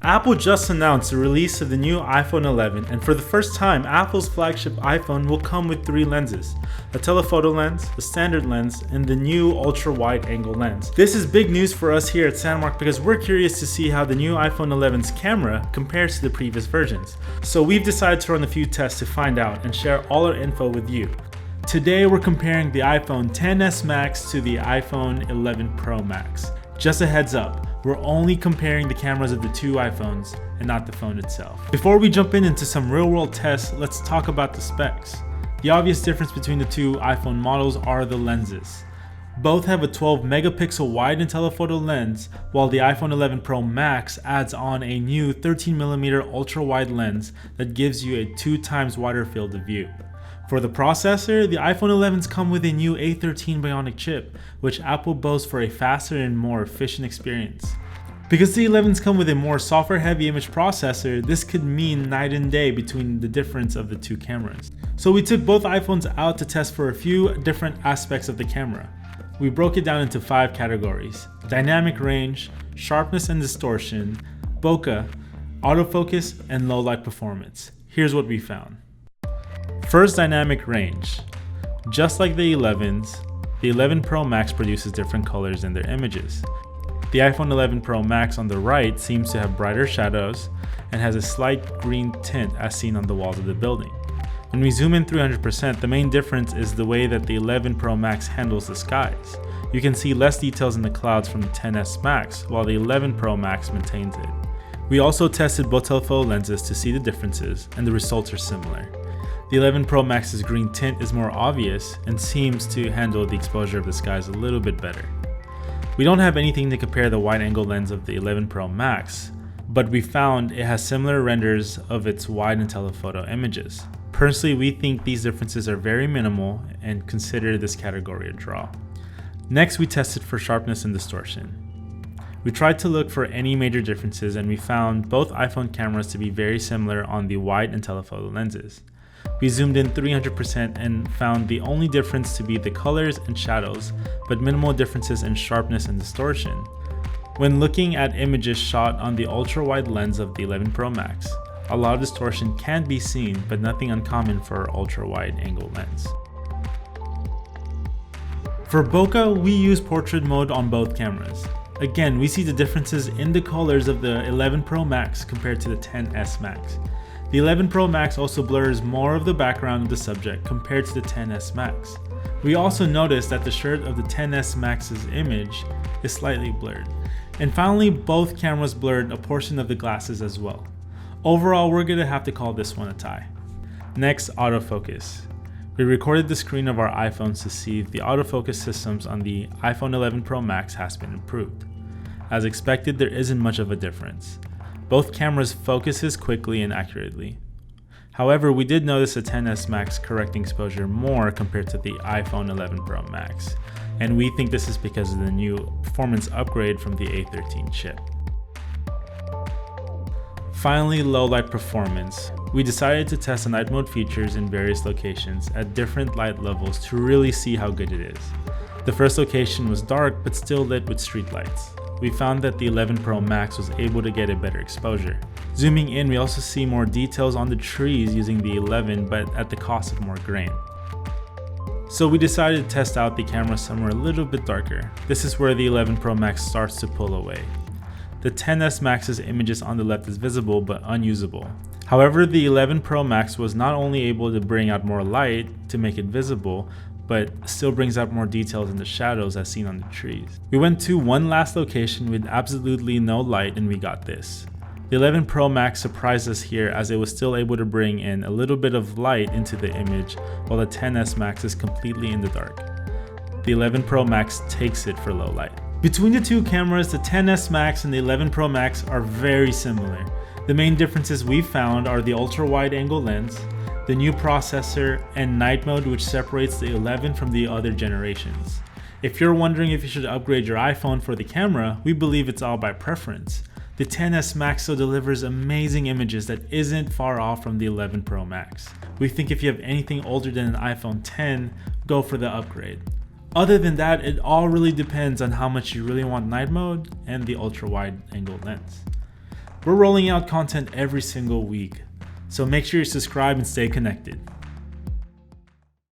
Apple just announced the release of the new iPhone 11, and for the first time, Apple's flagship iPhone will come with 3 lenses: a telephoto lens, a standard lens, and the new ultra-wide-angle lens. This is big news for us here at SANDMARC because we're curious to see how the new iPhone 11's camera compares to the previous versions. So we've decided to run a few tests to find out and share all our info with you. Today we're comparing the iPhone XS Max to the iPhone 11 Pro Max. Just a heads up, we're only comparing the cameras of the two iPhones and not the phone itself. Before we jump into some real-world tests, let's talk about the specs. The obvious difference between the two iPhone models are the lenses. Both have a 12 megapixel wide and telephoto lens, while the iPhone 11 Pro Max adds on a new 13mm ultra-wide lens that gives you a 2 times wider field of view. For the processor, the iPhone 11s come with a new A13 Bionic chip, which Apple boasts for a faster and more efficient experience. Because the 11s come with a more software-heavy image processor, this could mean night and day between the difference of the two cameras. So we took both iPhones out to test for a few different aspects of the camera. We broke it down into 5 categories: dynamic range, sharpness and distortion, bokeh, autofocus, and low light performance. Here's what we found. First, dynamic range. Just like the 11s, the 11 Pro Max produces different colors in their images. The iPhone 11 Pro Max on the right seems to have brighter shadows and has a slight green tint as seen on the walls of the building. When we zoom in 300%, the main difference is the way that the 11 Pro Max handles the skies. You can see less details in the clouds from the XS Max, while the 11 Pro Max maintains it. We also tested both telephoto lenses to see the differences, and the results are similar. The 11 Pro Max's green tint is more obvious and seems to handle the exposure of the skies a little bit better. We don't have anything to compare the wide-angle lens of the 11 Pro Max, but we found it has similar renders of its wide and telephoto images. Personally, we think these differences are very minimal and consider this category a draw. Next, we tested for sharpness and distortion. We tried to look for any major differences, and we found both iPhone cameras to be very similar on the wide and telephoto lenses. We zoomed in 300% and found the only difference to be the colors and shadows, but minimal differences in sharpness and distortion. When looking at images shot on the ultra-wide lens of the 11 Pro Max, a lot of distortion can be seen, but nothing uncommon for our ultra-wide angle lens. For bokeh, we use portrait mode on both cameras. Again, we see the differences in the colors of the 11 Pro Max compared to the XS Max. The 11 Pro Max also blurs more of the background of the subject compared to the XS Max. We also noticed that the shirt of the XS Max's image is slightly blurred. And finally, both cameras blurred a portion of the glasses as well. Overall, we're going to have to call this one a tie. Next, autofocus. We recorded the screen of our iPhones to see if the autofocus systems on the iPhone 11 Pro Max has been improved. As expected, there isn't much of a difference. Both cameras focuses quickly and accurately. However, we did notice the XS Max correcting exposure more compared to the iPhone 11 Pro Max, and we think this is because of the new performance upgrade from the A13 chip. Finally, low light performance. We decided to test the night mode features in various locations at different light levels to really see how good it is. The first location was dark but still lit with street lights. We found that the 11 Pro Max was able to get a better exposure. Zooming in, we also see more details on the trees using the 11, but at the cost of more grain. So we decided to test out the camera somewhere a little bit darker. This is where the 11 Pro Max starts to pull away. The XS Max's images on the left is visible but unusable. However, the 11 Pro Max was not only able to bring out more light to make it visible, but still brings out more details in the shadows as seen on the trees. We went to one last location with absolutely no light and we got this. The 11 Pro Max surprised us here as it was still able to bring in a little bit of light into the image, while the XS Max is completely in the dark. The 11 Pro Max takes it for low light. Between the two cameras, the XS Max and the 11 Pro Max are very similar. The main differences we found are the ultra-wide angle lens, the new processor, and night mode, which separates the 11 from the other generations. If you're wondering if you should upgrade your iPhone for the camera, we believe it's all by preference. The XS Max still delivers amazing images that isn't far off from the 11 Pro Max. We think if you have anything older than an iPhone 10, go for the upgrade. Other than that, it all really depends on how much you really want night mode and the ultra-wide angle lens. We're rolling out content every single week, so make sure you subscribe and stay connected.